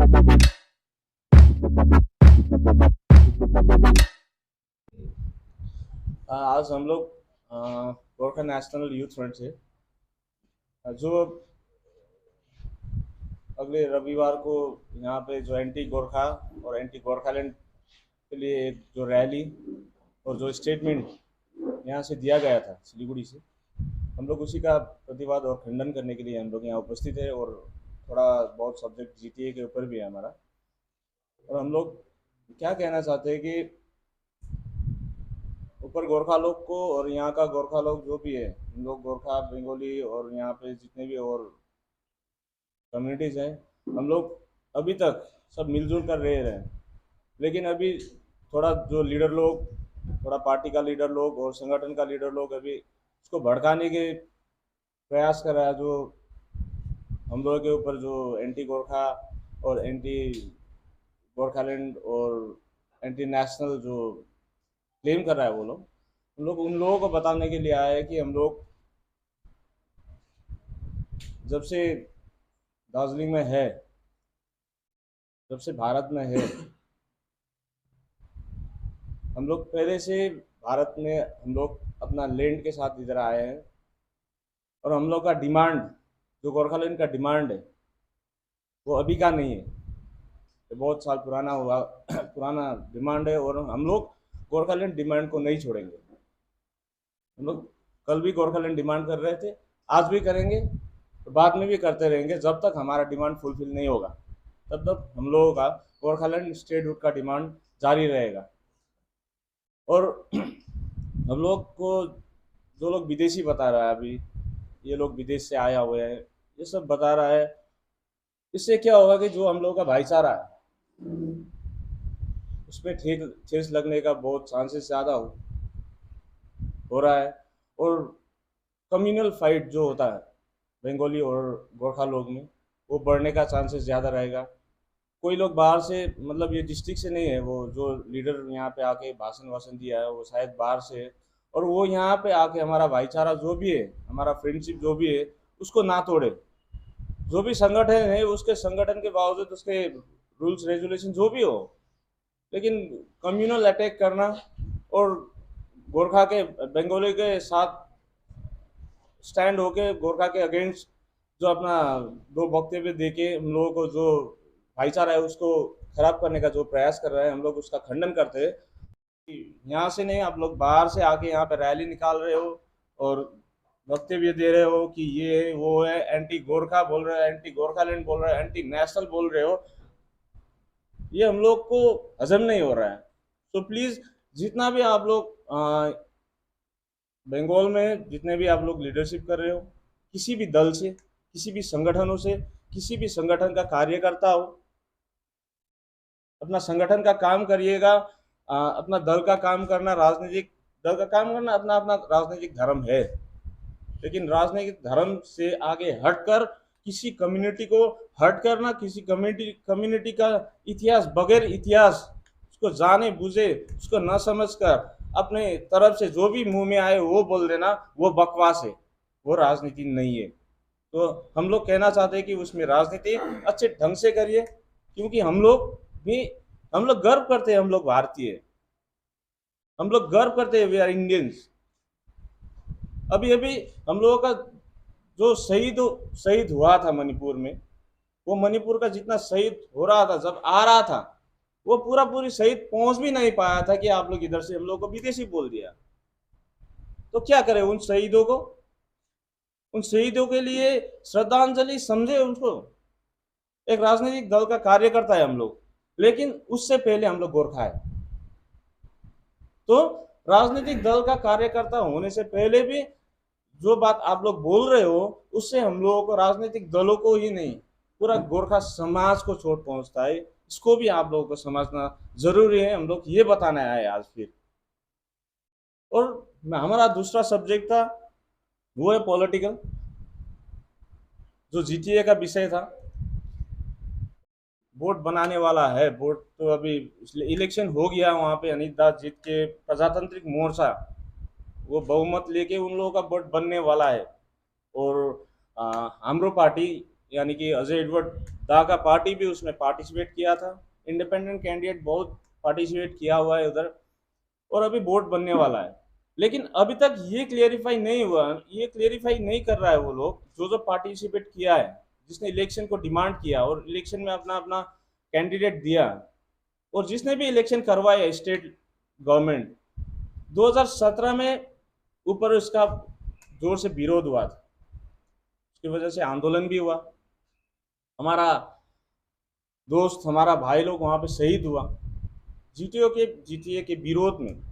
आज हम लोग गोरखा नेशनल यूथ फ्रंट से जो अगले रविवार को यहाँ पे जो एंटी गोरखा और एंटी गोरखालैंड के लिए एक जो रैली और जो स्टेटमेंट यहाँ से दिया गया था सिलीगुड़ी से, हम लोग उसी का प्रतिवाद और खंडन करने के लिए हम लोग यहाँ उपस्थित है। और थोड़ा बहुत सब्जेक्ट जीटीए के ऊपर भी है हमारा। और हम लोग क्या कहना चाहते हैं कि ऊपर गोरखा लोग को और यहाँ का गोरखा लोग जो भी है, हम लोग गोरखा बंगाली और यहाँ पे जितने भी और कम्युनिटीज़ हैं, हम लोग अभी तक सब मिलजुल कर रह रहे हैं। लेकिन अभी थोड़ा जो लीडर लोग, थोड़ा पार्टी का लीडर लोग और संगठन का लीडर लोग अभी इसको भड़काने के प्रयास कर रहा है। जो हम लोगों के ऊपर जो एंटी गोरखा और एंटी गोरखालैंड और एंटी नेशनल जो क्लेम कर रहा है वो लोग, हम लोग उन लोगों को बताने के लिए आए हैं कि हम लोग जब से दार्जिलिंग में है, जब से भारत में है, हम लोग पहले से भारत में हम लोग अपना लैंड के साथ इधर आए हैं। और हम लोग का डिमांड, जो गोरखालैंड का डिमांड है, वो अभी का नहीं है, ये बहुत साल पुराना हुआ पुराना डिमांड है। और हम लोग गोरखालैंड डिमांड को नहीं छोड़ेंगे। हम लोग कल भी गोरखालैंड डिमांड कर रहे थे, आज भी करेंगे, तो बाद में भी करते रहेंगे। जब तक हमारा डिमांड फुलफिल नहीं होगा तब तक हम लोगों का गोरखालैंड स्टेटहुड का डिमांड जारी रहेगा। और हम लोग को जो लोग विदेशी बता रहा है, अभी ये लोग विदेश से आया हुए हैं, ये सब बता रहा है, इससे क्या होगा कि जो हम लोगों का भाईचारा है उसमें ठेस लगने का बहुत चांसेस ज़्यादा हो रहा है। और कम्युनल फाइट जो होता है बंगाली और गोरखा लोग में, वो बढ़ने का चांसेस ज़्यादा रहेगा। कोई लोग बाहर से, मतलब ये डिस्ट्रिक्ट से नहीं है, वो जो लीडर यहाँ पे आके भाषण वाषण दिया है वो शायद बाहर से है। और वो यहाँ पे आके हमारा भाईचारा जो भी है, हमारा फ्रेंडशिप जो भी है, उसको ना तोड़े। जो भी संगठन है उसके संगठन के बावजूद उसके रूल्स रेजुलेशन जो भी हो, लेकिन कम्युनल अटैक करना और गोरखा के बंगाली के साथ स्टैंड होके गोरखा के अगेंस्ट जो अपना दो वक्तव्य देके हम लोगों को जो भाईचारा है उसको खराब करने का जो प्रयास कर रहे हैं, हम लोग उसका खंडन करते हैं। यहाँ से नहीं, आप लोग बाहर से आके यहाँ पे रैली निकाल रहे हो और वक्तव्य दे रहे हो कि ये है वो है, एंटी गोरखा बोल रहे हो, एंटी गोरखालैंड बोल रहे हो, एंटी नेशनल बोल रहे हो, ये हम लोग को हजम नहीं हो रहा है। तो प्लीज़, जितना भी आप लोग बंगाल में जितने भी आप लोग लीडरशिप कर रहे हो, किसी भी दल से, किसी भी संगठनों से, किसी भी संगठन का कार्यकर्ता हो, अपना संगठन का काम करिएगा। अपना दल का काम करना, राजनीतिक दल का काम करना अपना अपना राजनीतिक धर्म है। लेकिन राजनीतिक धर्म से आगे हटकर किसी कम्युनिटी को हर्ट करना, किसी कम्युनिटी का इतिहास, बगैर इतिहास उसको जाने बुझे, उसको न समझ कर अपने तरफ से जो भी मुंह में आए वो बोल देना, वो बकवास है, वो राजनीति नहीं है। तो हम लोग कहना चाहते हैं कि उसमें राजनीति अच्छे ढंग से करिए, क्योंकि हम लोग गर्व करते हैं, हम लोग भारतीय, हम लोग गर्व करते हैं, वी आर इंडियंस। अभी अभी हम लोगों का जो शहीद हुआ था मणिपुर में, वो मणिपुर का जितना शहीद हो रहा था, जब आ रहा था, वो पूरी शहीद पहुंच भी नहीं पाया था कि आप लोग इधर से हम लोग को विदेशी बोल दिया। तो क्या करें उन शहीदों को, उन शहीदों के लिए श्रद्धांजलि समझे उनको। एक राजनीतिक दल का कार्यकर्ता है हम लोग, लेकिन उससे पहले हम लोग गोरखा है। तो राजनीतिक दल का कार्यकर्ता होने से पहले भी जो बात आप लोग बोल रहे हो, उससे हम लोगों को, राजनीतिक दलों को ही नहीं, पूरा गोरखा समाज को चोट पहुंचता है। इसको भी आप लोगों को समझना जरूरी है। हम लोग ये बताने आए आज फिर। और हमारा दूसरा सब्जेक्ट था, वो है पॉलिटिकल, जो जीटीए का विषय था। बोर्ड बनाने वाला है, बोर्ड तो अभी इलेक्शन हो गया, वहाँ पे अनित दास जीत के प्रजातांत्रिक मोर्चा वो बहुमत लेके उन लोगों का बोर्ड बनने वाला है। और हाम्रो पार्टी यानी कि अजय एडवर्ड दा का पार्टी भी उसमें पार्टिसिपेट किया था। इंडिपेंडेंट कैंडिडेट बहुत पार्टिसिपेट किया हुआ है उधर, और अभी वोट बनने वाला है। लेकिन अभी तक ये क्लियरिफाई नहीं हुआ, ये क्लियरिफाई नहीं कर रहा है वो लोग जो जो पार्टिसिपेट किया है, जिसने इलेक्शन को डिमांड किया और इलेक्शन में अपना अपना कैंडिडेट दिया, और जिसने भी इलेक्शन करवाया स्टेट गवर्नमेंट 2017 में, ऊपर उसका जोर से विरोध हुआ था, उसकी वजह से आंदोलन भी हुआ, हमारा दोस्त हमारा भाई लोग वहां पे शहीद हुआ जीटीए के विरोध में।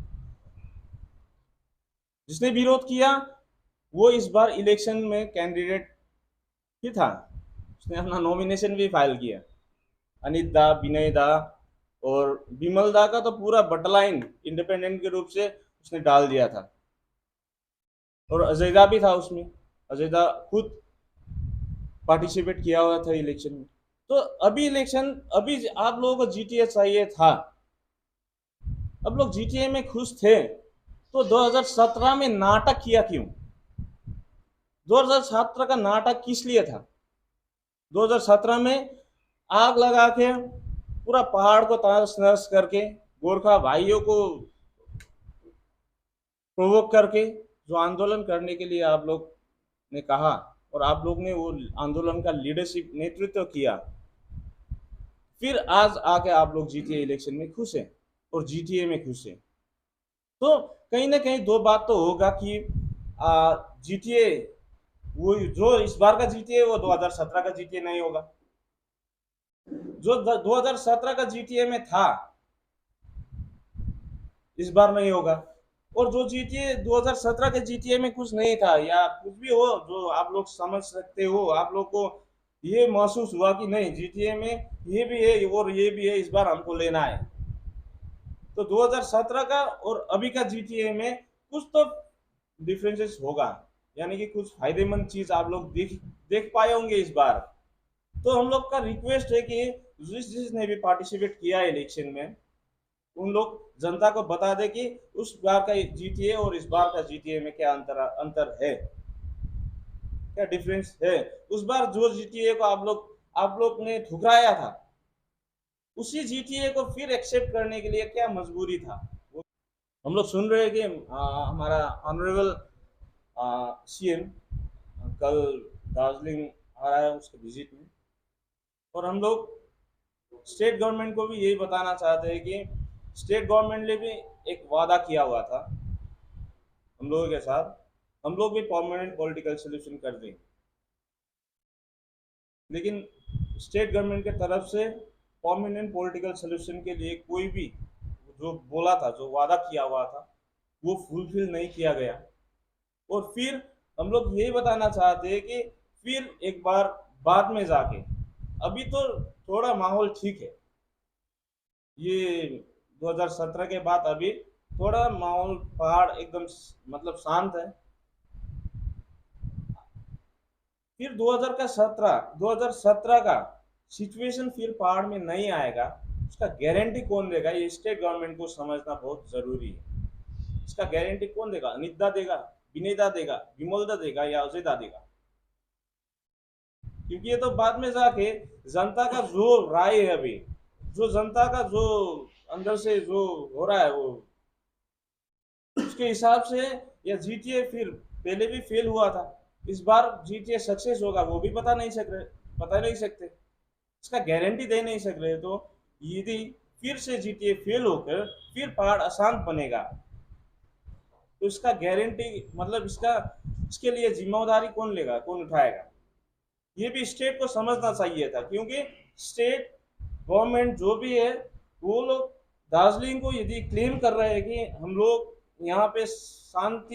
जिसने विरोध किया वो इस बार इलेक्शन में कैंडिडेट ही था, उसने अपना नॉमिनेशन भी फाइल किया। अनित दा, विनय दा और विमल दा का तो पूरा बटलाइन इंडिपेंडेंट के रूप से उसने डाल दिया था, और अजय दा भी था उसमें। अजय दा खुद पार्टिसिपेट किया हुआ था इलेक्शन में। तो अभी इलेक्शन, अभी आप लोगों को जीटीए चाहिए था, अब लोग जीटीए में खुश थे, तो 2017 में नाटक किया क्यों? 2017 का नाटक किस लिए था? 2017 में आग लगा के पूरा पहाड़ को तहस नहस करके, गोरखा भाइयों को प्रोवोक करके, जो आंदोलन करने के लिए आप लोग ने कहा और आप लोग ने वो आंदोलन का लीडरशिप नेतृत्व किया, फिर आज आके आप लोग जीटीए इलेक्शन में खुश हैं और जीटीए में खुश हैं। तो कहीं ना कहीं दो बात तो होगा कि जीटीए, वो जो इस बार का जीटीए वो 2017 का जीटीए नहीं होगा। जो 2017 का जीटीए में था इस बार नहीं होगा, और जो जीटीए 2017 के जीटीए में कुछ नहीं था या कुछ भी हो जो आप लोग समझ सकते हो, आप लोग को ये महसूस हुआ कि नहीं जीटीए में ये भी है और ये भी है, इस बार हमको लेना है, तो 2017 का और अभी का जीटीए में कुछ तो डिफरेंसेस होगा, यानी कि कुछ फायदेमंद चीज आप लोग देख देख पाए होंगे इस बार। तो हम लोग का रिक्वेस्ट है कि जिसने भी पार्टिसिपेट किया है इलेक्शन में, उन लोग जनता को बता दे कि उस बार का जीटीए और इस बार का जीटीए में क्या अंतर है, क्या डिफरेंस है। उस बार जो जीटीए को आप लोग ने ठुकराया था, उसी जीटीए को फिर एक्सेप्ट करने के लिए क्या मजबूरी था? हम लोग सुन रहे हैं कि हमारा ऑनरेबल सीएम कल दार्जिलिंग आ रहा है उसके विजिट में, और हम लोग स्टेट गवर्नमेंट को भी यही बताना चाहते हैं कि स्टेट गवर्नमेंट ने भी एक वादा किया हुआ था हम लोगों के साथ, हम लोग भी परमानेंट पॉलिटिकल सोल्यूशन कर देंगे, लेकिन स्टेट गवर्नमेंट के तरफ से परमानेंट पॉलिटिकल सोल्यूशन के लिए कोई भी जो बोला था, जो वादा किया हुआ था, वो फुलफिल नहीं किया गया। और फिर हम लोग यही बताना चाहते हैं कि फिर एक बार बाद में जाके, अभी तो थोड़ा माहौल ठीक है, ये 2017 के बाद अभी थोड़ा माहौल पहाड़ एकदम मतलब शांत है। फिर 2017 का सिचुएशन फिर पहाड़ में नहीं आएगा, उसका गारंटी कौन देगा? ये स्टेट गवर्नमेंट को समझना बहुत जरूरी है। इसका गारंटी कौन देगा? अनिता देगा, विनेदा देगा, विमलदा देगा या अजयदा देगा? क्योंकि ये तो बाद में जाके जनता का जो राय है, अभी जो जनता का जो अंदर से जो हो रहा है वो उसके हिसाब से, या जीटीए फिर पहले भी फेल हुआ था, इस बार जीटीए सक्सेस होगा वो भी बता नहीं सकते, इसका गारंटी दे नहीं सक रहे। तो यदि फिर से जीटीए फेल होकर फिर पहाड़ अशांत बनेगा, तो इसका गारंटी मतलब इसके लिए जिम्मेदारी कौन लेगा, कौन उठाएगा? ये भी स्टेट को समझना चाहिए था, क्योंकि स्टेट गवर्नमेंट जो भी है वो लोग दार्जिलिंग को यदि क्लेम कर रहे हैं कि हम लोग यहाँ पे शांत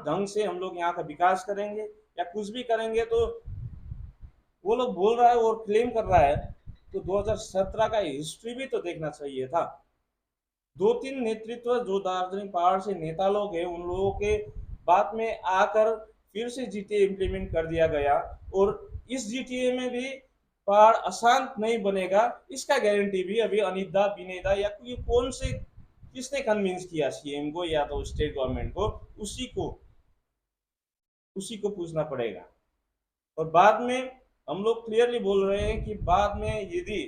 ढंग से हम लोग यहाँ का विकास करेंगे या कुछ भी करेंगे, तो वो लोग बोल रहा है और क्लेम कर रहा है, तो 2017 का हिस्ट्री भी तो देखना चाहिए था। दो तीन नेतृत्व जो दार्जिलिंग पहाड़ से नेता लोग हैं, उन लोगों के बाद में आकर फिर से जीटीए इम्प्लीमेंट कर दिया गया, और इस जीटीए में भी पहाड़ अशांत नहीं बनेगा, इसका गारंटी भी अभी अनिता विनेदा या कोई कौन से किसने कन्विंस किया सीएम को या तो स्टेट गवर्नमेंट को, उसी को पूछना पड़ेगा। और बाद में हम लोग क्लियरली बोल रहे हैं कि बाद में यदि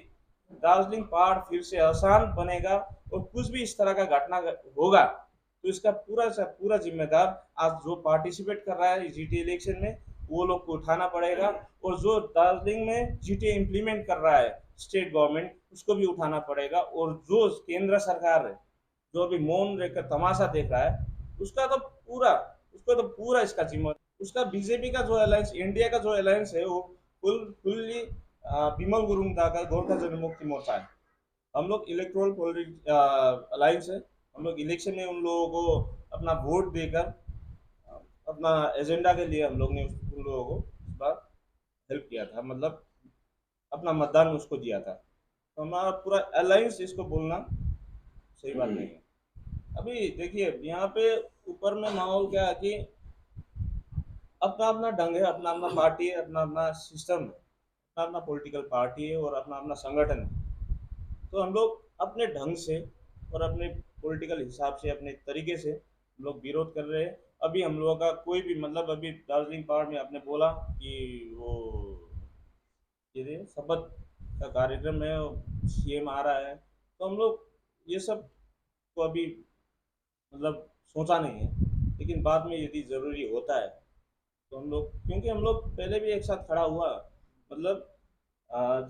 दार्जिलिंग पहाड़ फिर से अशांत बनेगा और कुछ भी इस तरह का घटना होगा तो इसका पूरा से पूरा जिम्मेदार आज जो पार्टिसिपेट कर रहा है जीटी इलेक्शन में वो लोग को उठाना पड़ेगा, और जो दार्जिलिंग में जीटी इम्प्लीमेंट कर रहा है स्टेट गवर्नमेंट उसको भी उठाना पड़ेगा, और जो केंद्र सरकार है जो अभी मौन रहकर तमाशा देख रहा है उसका तो पूरा उसको तो पूरा इसका जिम्मा, उसका बीजेपी का जो अलायंस इंडिया का जो अलायंस है वो फुल्ली बिमल गुरुङ का गोर्खा जनमुक्ति मोर्चा है। हम लोग इलेक्ट्रोल अलायंस है। हम लोग इलेक्शन में उन लोगों को अपना वोट देकर अपना एजेंडा के लिए हम लोग ने उन लोगों को इस बार हेल्प किया था, मतलब अपना मतदान उसको दिया था। तो हमारा पूरा अलायंस इसको बोलना सही बात नहीं है। अभी देखिए यहाँ पे ऊपर में माहौल क्या है कि अपना अपना ढंग है, अपना अपना पार्टी है, अपना अपना सिस्टम है, अपना अपना पॉलिटिकल पार्टी है और अपना अपना संगठन है। तो हम लोग अपने ढंग से और अपने पॉलिटिकल हिसाब से अपने तरीके से हम लोग विरोध कर रहे हैं। अभी हम लोगों का कोई भी मतलब अभी दार्जिलिंग पहाड़ में आपने बोला कि वो ये शपथ का कार्यक्रम है, सीएम आ रहा है, तो हम लोग ये सब को अभी मतलब सोचा नहीं है, लेकिन बाद में यदि ज़रूरी होता है तो हम लोग, क्योंकि हम लोग पहले भी एक साथ खड़ा हुआ, मतलब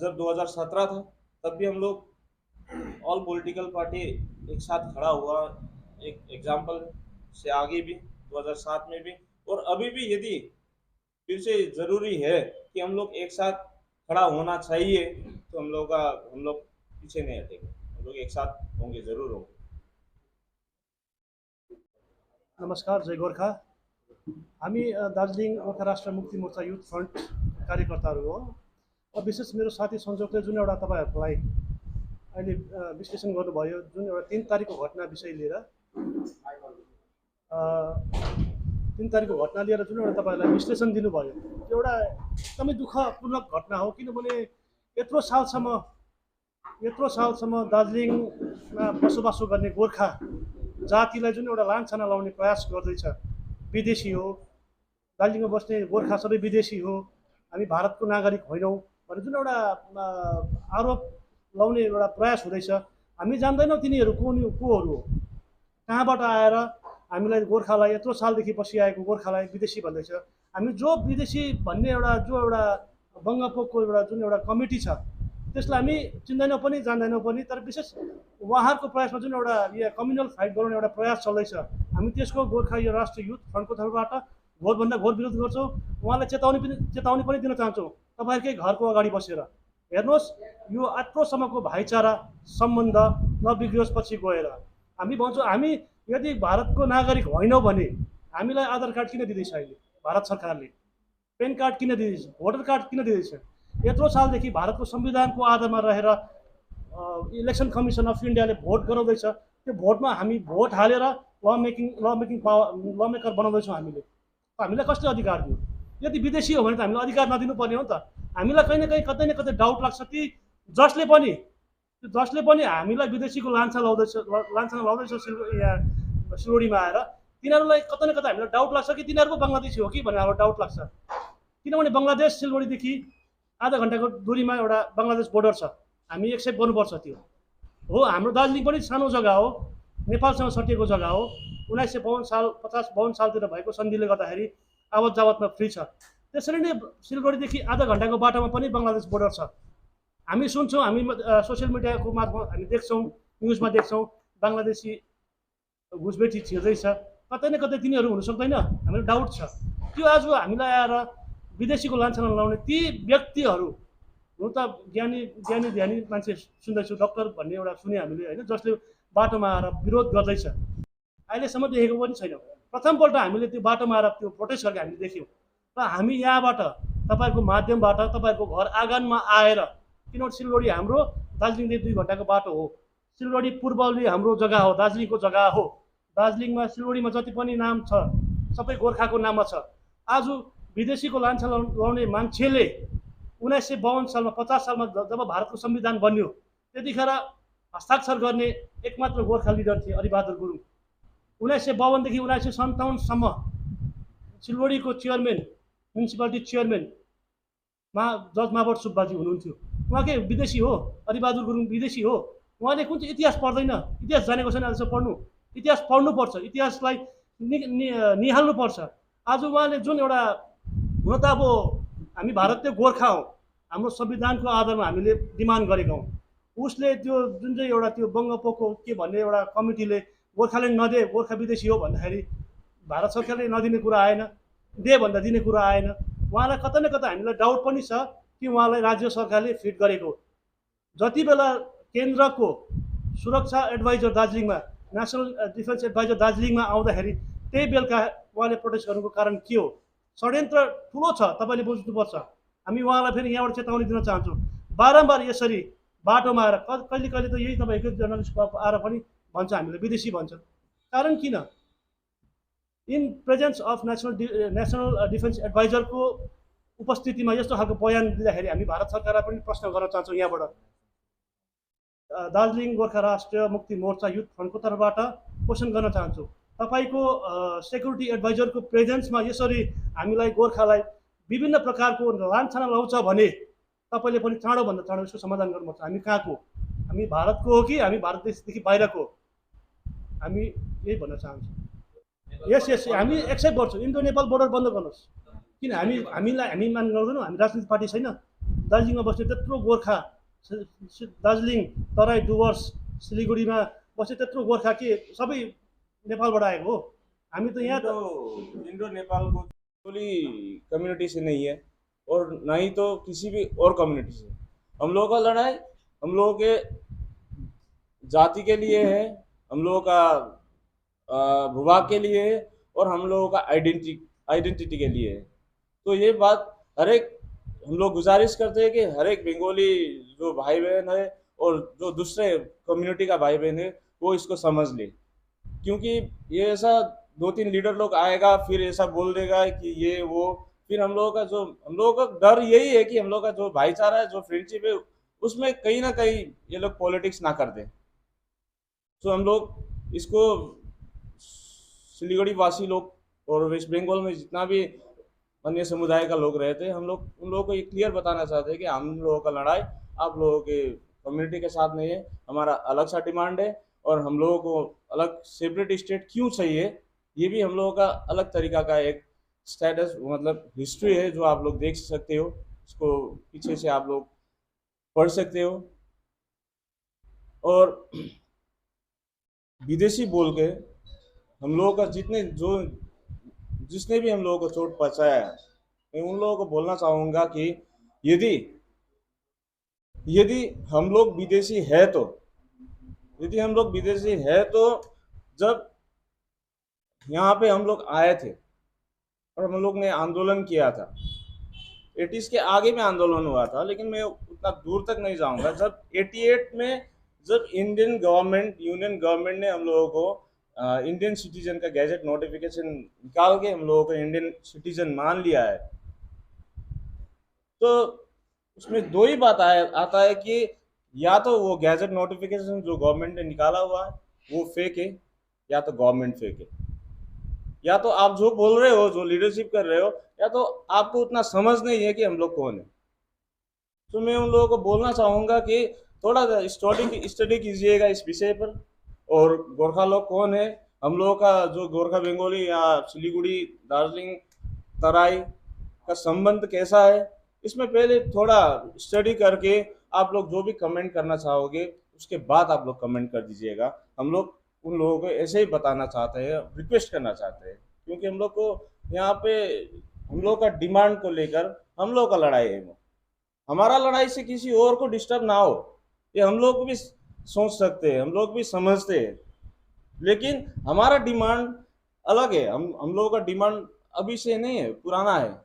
जब 2017 था तब भी हम लोग ऑल पॉलिटिकल पार्टी एक साथ खड़ा हुआ, एक एग्जाम्पल से आगे भी 2007 में भी, और अभी भी यदि फिर से ज़रूरी है कि हम लोग एक साथ खड़ा होना चाहिए तो हम लोग पीछे नहीं हटेंगे, हम लोग एक साथ होंगे, ज़रूर होंगे। नमस्कार, जय गोर्खा। हामी दार्जिलिङ गोर्खा राष्ट्र मुक्ति मोर्चा युथ फ्रन्ट कार्यकर्ताहरू हो। विशेष मेरो साथी सञ्जोगले जुन एउटा तपाईँहरूलाई अहिले विश्लेषण गर्नुभयो, जुन एउटा 3 तारिकको घटना विषय लिएर 3 तारिकको घटना लिएर जुन एउटा तपाईँहरूलाई विश्लेषण दिनुभयो, त्यो एउटा एकदमै दुःखपूर्ण घटना हो। किनभने यत्रो सालसम्म दार्जिलिङमा बसोबासो गर्ने गोर्खा जातिलाई जुन एउटा लान्छना लाउने प्रयास गर्दैछ, विदेशी हो, दार्जिलिङमा बस्ने गोर्खा सबै विदेशी हो, हामी भारतको नागरिक होइनौँ भनेर जुन एउटा आरोप लाउने एउटा प्रयास हुँदैछ। हामी जान्दैनौँ तिनीहरू कोहरू हो, कहाँबाट आएर हामीलाई गोर्खालाई यत्रो सालदेखि बसिआएको गोर्खालाई विदेशी भन्दैछ। हामी जो विदेशी भन्ने जो एउटा बङ्गपोको जुन एउटा कमिटी छ त्यसलाई हामी चिन्दैनौँ पनि जान्दैनौँ पनि। तर विशेष उहाँहरूको प्रयासमा जुन एउटा यो कम्युनल फाइट गराउने एउटा प्रयास चल्दैछ, हामी त्यसको गोर्खा यो राष्ट्रिय युथ फ्रन्टको तर्फबाट घोरभन्दा घोर विरोध गर्छौँ। उहाँलाई चेतावनी पनि दिन चाहन्छौँ, तपाईँहरूकै घरको अगाडि बसेर हेर्नुहोस्, यो यत्रोसम्मको भाइचारा सम्बन्ध नबिग्रियोस् पछि गएर। हामी भन्छौँ, हामी यदि भारतको नागरिक होइनौँ भने हामीलाई आधार कार्ड किन दिँदैछ अहिले भारत सरकारले, पेन कार्ड किन दिँदैछ, भोटर कार्ड किन दिँदैछ? यत्रो सालदेखि भारतको संविधानको आधारमा रहेर इलेक्सन कमिसन अफ इन्डियाले भोट गराउँदैछ। त्यो भोटमा हामी भोट हालेर ल मेकर बनाउँदैछौँ हामीलाई कसले अधिकार दियो? यदि विदेशी हो भने त हामीलाई अधिकार नदिनु पर्ने हो नि त। हामीलाई कहीँ न कहीँ कतै न कतै डाउट लाग्छ ती जसले पनि हामीलाई विदेशीको लान्छना लाउँदैछ यहाँ सिलगढीमा आएर, तिनीहरूलाई कतै न कतै हामीलाई डाउट लाग्छ कि तिनीहरू बङ्गलादेशी हो कि भनेर हाम्रो डाउट लाग्छ। किनभने बङ्गलादेश सिलगढीदेखि आधा घन्टाको दूरीमा एउटा बङ्गलादेश बोर्डर छ, हामी एक्सेप्ट गर्नुपर्छ त्यो हो। हाम्रो दार्जिलिङ पनि सानो जग्गा हो, नेपालसँग सटिएको जग्गा हो। 1952 सालतिर भएको सन्धिले गर्दाखेरि आवत जावतमा फ्री छ। त्यसरी नै सिलगढीदेखि आधा घन्टाको बाटोमा पनि बङ्गलादेश बोर्डर छ। हामी सुन्छौँ, हामी सोसियल मिडियाको मार्फत हामी देख्छौँ, न्युजमा देख्छौँ बङ्गलादेशी घुसबेटी छिर्दैछ। कतै न कतै तिनीहरू हुन सक्दैन, हामीलाई डाउट छ। त्यो आज हामीलाई आएर विदेशीको लान्छना लाउने ती व्यक्तिहरू, हुन त ज्ञानी मान्छे सुन्दैछु, डक्टर भन्ने एउटा सुने हामीले होइन, जसले बाटोमा आएर विरोध गर्दैछ, अहिलेसम्म देखेको पनि छैनौँ। प्रथमपल्ट हामीले त्यो बाटोमा आएर त्यो प्रोटेस्ट गरेको हामीले देख्यौँ। र हामी यहाँबाट तपाईँहरूको माध्यमबाट तपाईँहरूको घर आँगनमा आएर, किनभने सिलगढी हाम्रो दार्जिलिङदेखि 2 घन्टाको बाटो हो, सिलगढी पूर्वली हाम्रो जग्गा हो, दार्जिलिङको जग्गा हो। दार्जिलिङमा सिलगढीमा जति पनि नाम छ सबै गोर्खाको नाममा छ। आज विदेशीको लान्छना लाउने मान्छेले 1952 सालमा 50 सालमा जब भारतको संविधान बन्यो त्यतिखेर हस्ताक्षर गर्ने एकमात्र गोर्खा लिडर थिए हरिबहादुर गुरुङ। 1952 देखि 1957 सम्म सिलगढीको चेयरम्यान, म्युनिसिपालिटी चेयरम्यान जज महाबट सुब्बाजी हुनुहुन्थ्यो, उहाँ के विदेशी हो, हरिबहादुर गुरुङ विदेशी हो, उहाँले कुन चाहिँ इतिहास पढ्दैन, इतिहास जानेको छैन अझ पढ्नु, इतिहास पढ्नुपर्छ, इतिहासलाई निहाल्नुपर्छ। आज उहाँले जुन एउटा, हुन त अब हामी भारतीय गोर्खा हौँ, हाम्रो संविधानको आधारमा हामीले डिमान्ड गरेका हौँ, उसले त्यो जुन चाहिँ एउटा त्यो बङ्गपोको के भन्ने एउटा कमिटीले गोर्खाल्यान्ड नदे, गोर्खा विदेशी हो भन्दाखेरि भारत सरकारले नदिने कुरा आएन, दे भन्दा दिने कुरा आएन। उहाँलाई कता न कता हामीलाई डाउट पनि छ कि उहाँलाई राज्य सरकारले फिट गरेको। जति बेला केन्द्रको सुरक्षा एडभाइजर दार्जिलिङमा, नेसनल डिफेन्स एडभाइजर दार्जिलिङमा आउँदाखेरि त्यही बेलुका उहाँले प्रोटेस्ट गर्नुको कारण के हो? षड्यन्त्र ठुलो छ, तपाईँले बुझ्नुपर्छ। हामी उहाँलाई फेरि यहाँबाट चेतावनी दिन चाहन्छौँ, बारम्बार यसरी बाटोमा आएर कहिले कहिले त यही तपाईँको जर्नलिस्ट आएर पनि भन्छ हामीले विदेशी भन्छ, कारण किन? इन प्रेजेन्स अफ नेसनल डिफेन्स एडभाइजरको उपस्थितिमा यस्तो खालको बयान दिँदाखेरि हामी भारत सरकारलाई पनि प्रश्न गर्न चाहन्छौँ। यहाँबाट दार्जिलिङ गोर्खा राष्ट्रिय मुक्ति मोर्चा युथ फ्रन्टको तर्फबाट क्वेसन गर्न चाहन्छु, तपाईँको सेक्युरिटी एडभाइजरको प्रेजेन्समा यसरी हामीलाई गोर्खालाई विभिन्न प्रकारको लान्छना लाउँछ भने तपाईँले पनि चाँडोभन्दा चाँडो यसको समाधान गर्नुपर्छ। हामी कहाँको, हामी भारतको हो कि हामी भारत देशदेखि बाहिरको, हामी यही भन्न चाहन्छौँ। यस हामी एक्सेप्ट गर्छौँ, इन्डो नेपाल बोर्डर बन्द गर्नुहोस्, किन हामी मान गर्दैनौँ। हामी राजनीतिक पार्टी छैन, दार्जिलिङमा बस्ने त्यत्रो गोर्खा, दार्जिलिङ, तराई, डुवर्स, सिलिगुडीमा बस्ने त्यत्रो गोर्खा के सबै नेपालबाट आएको हो। हामी त यहाँ इंडो नेपाल को कोई कम्युनिटी से नहीं है और ना ही तो किसी भी और कम्युनिटी से। हम लोगों का लड़ाई हम लोगों के जाति के लिए है, हम लोगों का भूभाग के लिए है और हम लोगों का आइडेंटिटी के लिए है। तो ये बात हर एक हम लोग गुजारिश करते हैं कि हर एक बंगाली जो भाई बहन है और जो दूसरे कम्युनिटी का भाई बहन है वो इसको समझ ले, क्योंकि ये ऐसा 2-3 लीडर लोग आएगा फिर ऐसा बोल देगा कि ये वो, फिर हम लोगों का डर यही है कि हम लोग का जो भाईचारा है, जो फ्रेंडशिप है, उसमें कहीं ना कहीं ये लोग पॉलिटिक्स ना कर दें। तो हम लोग इसको सिलीगुड़ी वासी लोग और वेस्ट बंगाल में जितना भी अन्य समुदाय का लोग रहते हैं, हम लोग उन लोगों को ये क्लियर बताना चाहते हैं कि हम लोगों का लड़ाई आप लोगों के कम्युनिटी के साथ नहीं है, हमारा अलग सा डिमांड है और हम लोगों को अलग सेपरेट स्टेट क्यों चाहिए, ये भी हम लोगों का अलग तरीका का एक स्टेटस मतलब हिस्ट्री है जो आप लोग देख सकते हो, इसको पीछे से आप लोग पढ़ सकते हो। और विदेशी बोल के हम लोगों का जिसने भी हम लोगों को चोट पहुंचाया है, मैं उन लोगों को बोलना चाहूँगा कि यदि हम लोग विदेशी है तो जब यहाँ पे हम लोग आए थे और हम लोग ने आंदोलन किया था, 80s के आगे में आंदोलन हुआ था, लेकिन मैं उतना दूर तक नहीं जाऊँगा। जब 88 में जब यूनियन गवर्नमेंट ने हम लोगों को इंडियन सिटीजन का गैजेट नोटिफिकेशन निकाल के हम लोगों को इंडियन सिटीजन मान लिया है, तो उसमें दो ही बात आता है कि या तो वो गैजेट नोटिफिकेशन जो गवर्नमेंट ने निकाला हुआ है वो फेक है, या तो गवर्नमेंट फेक है, या तो आप जो बोल रहे हो, जो लीडरशिप कर रहे हो, या तो आपको उतना समझ नहीं है कि हम लोग कौन है। तो मैं उन लोगों को बोलना चाहूँगा कि थोड़ा स्टडी कीजिएगा इस विषय पर, और गोरखा लोग कौन है, हम लोगों का जो गोरखा बंगाली या सिलीगुड़ी, दार्जिलिंग, तराई का संबंध कैसा है, इसमें पहले थोड़ा स्टडी करके आप लोग जो भी कमेंट करना चाहोगे उसके बाद आप लोग कमेंट कर दीजिएगा। हम लोग उन लोगों को ऐसे ही बताना चाहते हैं, रिक्वेस्ट करना चाहते हैं, क्योंकि हम लोग को यहाँ पे हम लोग का डिमांड को लेकर हम लोग का लड़ाई है। हमारा लड़ाई से किसी और को डिस्टर्ब ना हो, ये हम लोग भी सोच सकते हैं, हम लोग भी समझते हैं, लेकिन हमारा डिमांड अलग है। हम लोगों का डिमांड अभी से नहीं है, पुराना है।